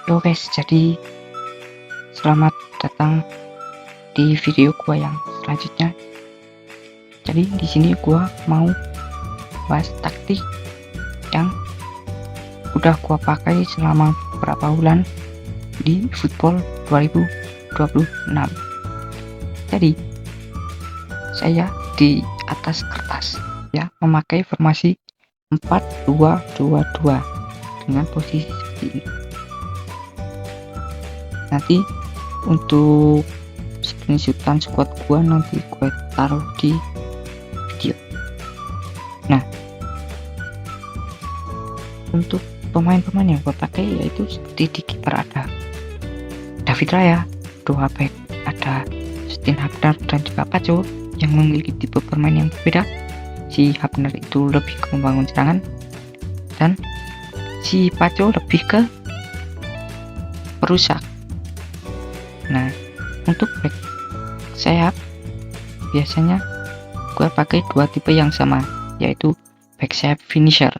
Halo guys, jadi selamat datang di video gua yang selanjutnya. Jadi di sini gua mau bahas taktik yang udah gua pakai selama beberapa bulan di football 2026. Jadi saya di atas kertas ya memakai formasi 4-2-2-2 dengan posisi seperti ini. Nanti untuk screenshotan squad gua nanti gue taruh di video. Nah, untuk pemain-pemain yang gue pakai yaitu seperti di kiper ada David Raya, 2 back ada Justin Hubner dan juga Pacho yang memiliki tipe permain yang berbeda. Si Hubner itu lebih ke membangun serangan dan si Pacho lebih ke perusak. Nah, untuk back sayap biasanya gue pakai dua tipe yang sama, yaitu back sayap finisher.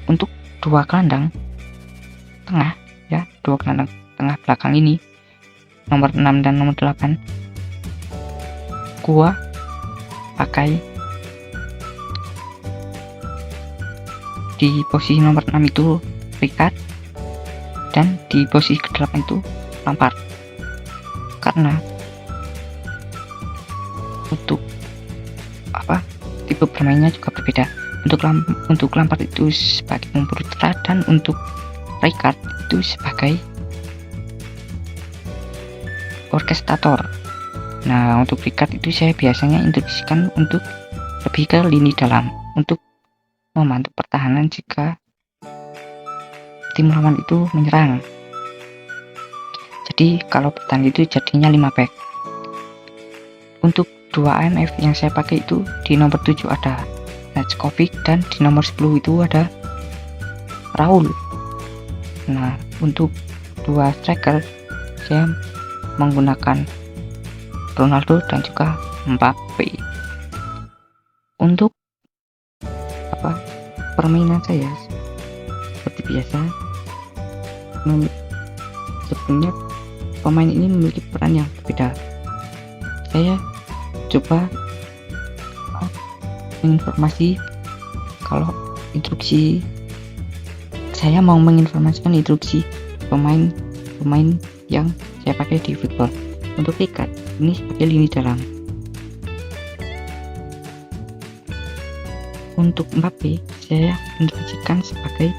Untuk dua gelandang tengah ya, dua gelandang tengah belakang ini nomor 6 dan nomor 8 gue pakai di posisi nomor 6 itu Ricard dan di posisi ke-8 itu Lampard. Karena untuk tipe permainnya juga berbeda. Untuk Lampard itu sebagai pemburu celah dan untuk Ricard itu sebagai orkestrator. Nah, untuk Ricard itu saya biasanya instruksikan untuk lebih ke lini dalam untuk membantu pertahanan jika tim lawan itu menyerang. Jadi kalau pertahanan itu jadinya 5 back. Untuk 2 AMF yang saya pakai itu di nomor 7 ada Lajkovic dan di nomor 10 itu ada Raul. Nah, untuk 2 striker saya menggunakan Ronaldo dan juga Mbappe. Untuk permainan saya seperti biasa, sebenarnya pemain ini memiliki peran yang berbeda. Saya coba menginformasi kalau instruksi saya mau menginformasikan instruksi pemain yang saya pakai di football. Untuk Ricard ini sebagai lini dalam. Untuk Mbappe saya instruksikan sebagai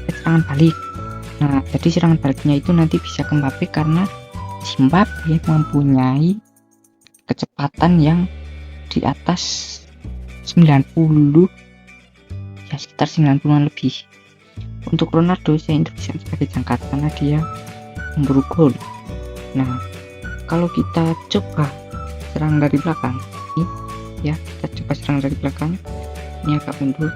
serangan balik. Nah, jadi serangan baliknya itu nanti bisa ke Mbappe karena si Mbappe mempunyai kecepatan yang di atas 90 ya, sekitar 90-an lebih. Untuk Ronaldo saya instruksikan sebagai jangkar karena dia memburu gol. Nah, kalau kita coba serang dari belakang ini ya, kita coba serang dari belakang, ini agak mundur.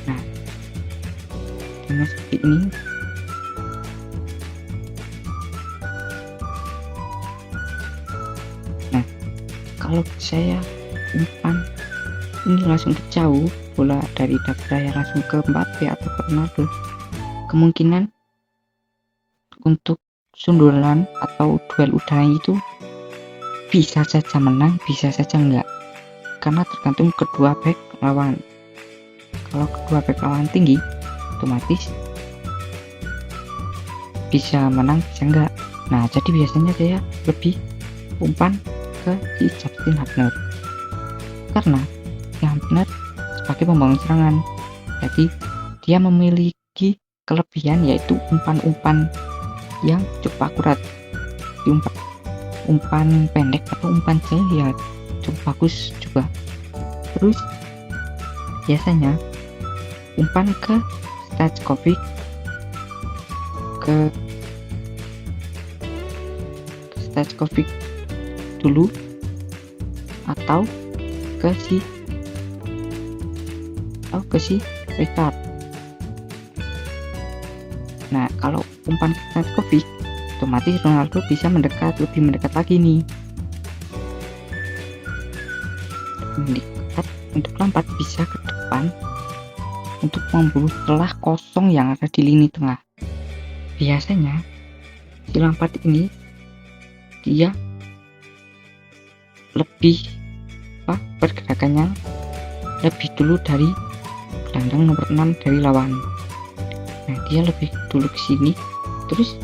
Nah, dengan seperti ini nah, kalau saya umpan ini langsung ke jauh, bola dari David Raya langsung ke Mbappe atau ke Ronaldo, kemungkinan untuk sundulan atau duel udara itu bisa saja menang, bisa saja enggak, karena tergantung kedua back lawan. Kalau kedua back lawan tinggi, otomatis bisa menang, bisa enggak. Nah, jadi biasanya saya lebih umpan ke si Justin Hubner karena Hubner sebagai pembangun serangan, jadi dia memiliki kelebihan yaitu umpan-umpan yang cukup akurat. Di umpan pendek atau umpan jauh ya cukup bagus juga. Terus biasanya umpan ke Lajkovic, ke Lajkovic dulu atau ke si Ricard. Nah, kalau umpan ke Lajkovic otomatis Ronaldo bisa lebih mendekat lagi nih. mendekat untuk lompat bisa ke depan untuk memburu celah kosong yang ada di lini tengah. Biasanya si Lampard ini dia lebih pergerakannya lebih dulu dari gelandang nomor 6 dari lawan. Nah, dia lebih dulu ke sini, terus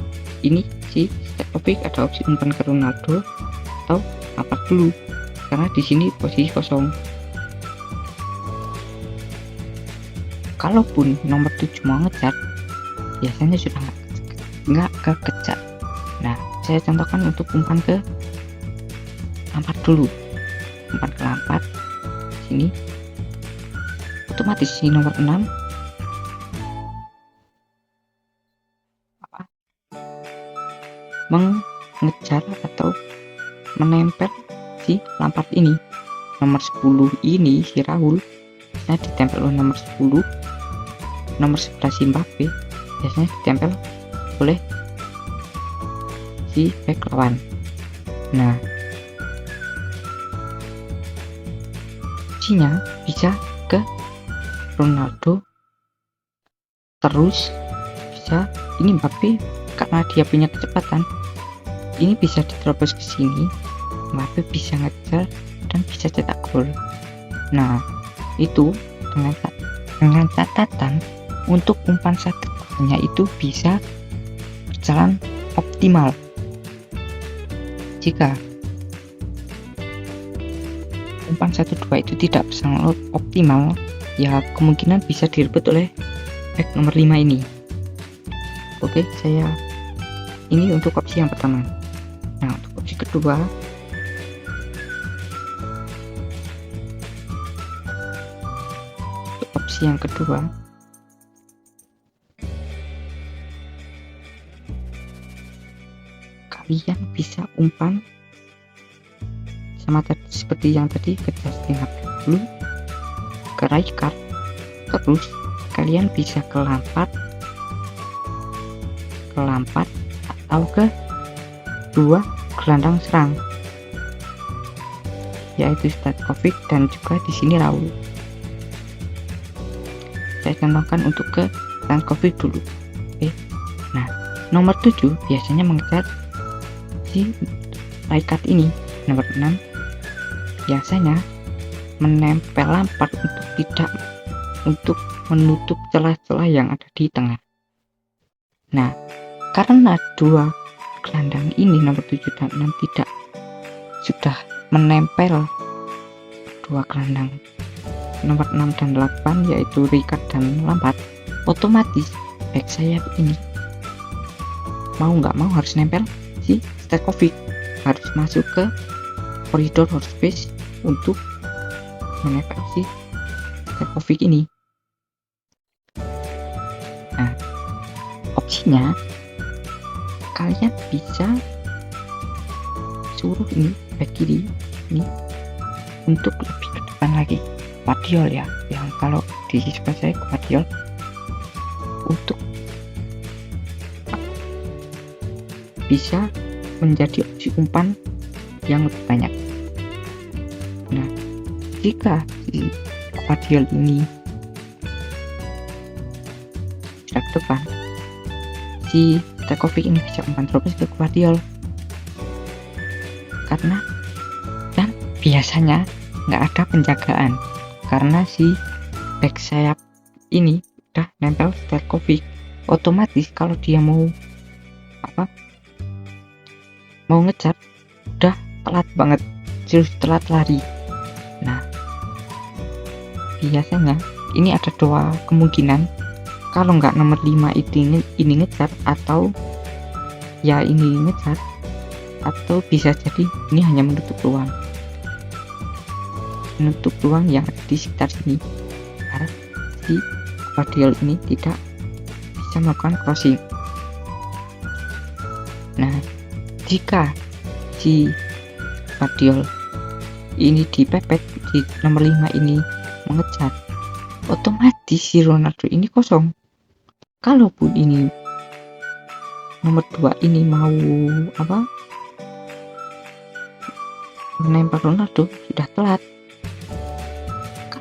ini si Stokovic ada opsi umpan ke Ronaldo atau apa dulu, karena di sini posisi kosong. Kalaupun nomor 7 mau ngejar, biasanya sudah nggak kekejar. Nah, saya contohkan untuk umpan ke Lampard dulu, umpan ke Lampard sini, otomatis si nomor 6 mengejar atau menempel si Lampard ini. Nomor 10 ini si Raul ditempel oleh nomor 10, nomor 11 si Mbappe biasanya ditempel oleh si bek lawan. Nah, opsinya bisa ke Ronaldo, terus bisa ini Mbappe karena dia punya kecepatan, ini bisa diterobos ke sini, Mbappe bisa ngejar dan bisa cetak gol. Nah, itu dengan catatan untuk umpan satunya itu bisa berjalan optimal. Jika umpan 1-2 itu tidak berjalan optimal, ya kemungkinan bisa direbut oleh back nomor 5 ini. Oke, saya ini untuk opsi yang pertama. Nah, untuk opsi kedua, yang kedua kalian bisa umpan sama tadi seperti yang tadi ke Justin dulu, ke Rijkaard, terus kalian bisa ke Lampard atau ke dua gelandang serang yaitu Stokovic dan juga di sini Raul. Saya contohkan untuk ke Stokovic dulu. Oke. Nah, nomor 7 biasanya mengejar si Rijkaard ini. Nomor 6 biasanya menempel Lampard untuk menutup celah-celah yang ada di tengah. Nah, karena dua gelandang ini nomor 7 dan 6 tidak sudah menempel dua gelandang nomor 6 dan 8 yaitu Rijkaard dan Lampard, otomatis back sayap ini mau nggak mau harus nempel si Stokovic, harus masuk ke koridor space untuk menempel si Stokovic ini. Nah, opsinya kalian bisa suruh ini back kiri ini untuk lebih ke depan lagi, Guardiola ya, yang kalau di sebelah saya Guardiola untuk bisa menjadi opsi umpan yang lebih banyak. Nah, jika si Guardiola ini sudah ke depan, si Stokovic ini bisa umpan terus ke Guardiola karena dan biasanya nggak ada penjagaan karena si back sayap ini udah nempel Stokovic. Otomatis kalau dia mau ngejar udah telat banget, terus telat lari. Nah, biasanya ini ada dua kemungkinan, kalau nggak nomor 5 ini ngejar atau ya ini ngejar, atau bisa jadi ini hanya menutup ruang yang ada di sekitar sini karena si Guardiola ini tidak bisa melakukan crossing. Nah, jika si Guardiola ini dipepet di nomor 5 ini mengejar, otomatis si Ronaldo ini kosong. Kalaupun ini nomor 2 ini mau menempel Ronaldo, sudah telat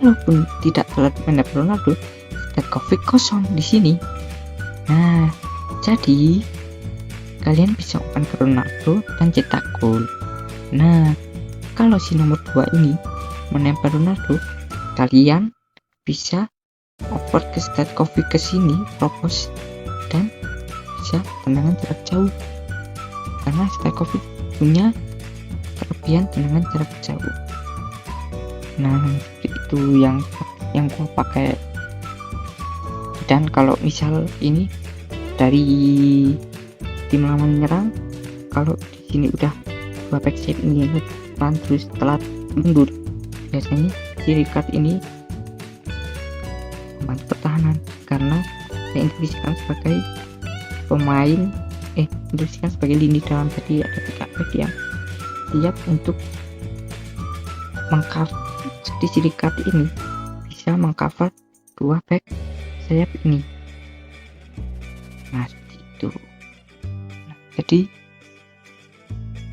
Kalaupun tidak telat mendapat Ronaldo, stat Covid kosong di sini. Nah, jadi kalian bisa open ke Ronaldo dan cetak gol. Nah, kalau si nomor 2 ini menempel Ronaldo, kalian bisa oper ke stat Covid ke sini, propose, dan bisa tendangan jarak jauh. Karena stat Covid punya kelebihan tendangan jarak jauh. Nah, itu yang gua pakai. Dan kalau misal ini dari tim lawan menyerang, kalau di sini udah 2 backside ini depan terus telat mundur, biasanya ciri card ini membantu pertahanan, karena saya instruksikan sebagai pemain instruksikan sebagai lini dalam, jadi ada 3 back yang siap untuk mengcover. Jadi ciri card ini bisa mengcover 2 back sayap ini. Nah, seperti itu. Nah, jadi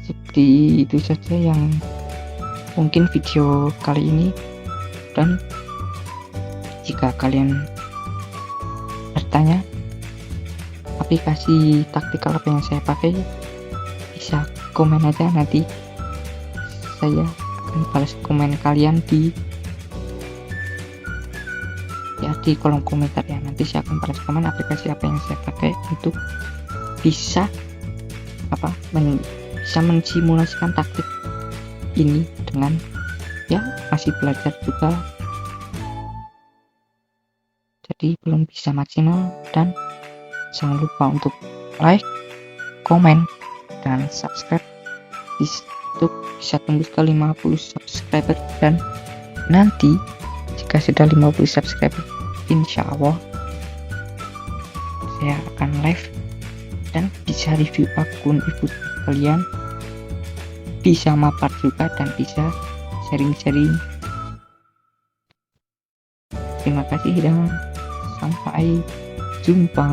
seperti itu saja yang mungkin video kali ini, dan jika kalian bertanya aplikasi taktikal apa yang saya pakai, bisa komen aja, nanti saya akan balas komen kalian di kolom komentar ya. Nanti saya akan balas komen aplikasi apa yang saya pakai untuk bisa mensimulasikan taktik ini dengan masih belajar juga, jadi belum bisa maksimal. Dan jangan lupa untuk like, komen, dan subscribe untuk bisa tembus ke 50 subscriber. Dan nanti jika sudah 50 subscriber, insya Allah saya akan live dan bisa review akun ibu kalian, bisa mabar juga, dan bisa sharing-sharing. Terima kasih dan sampai jumpa.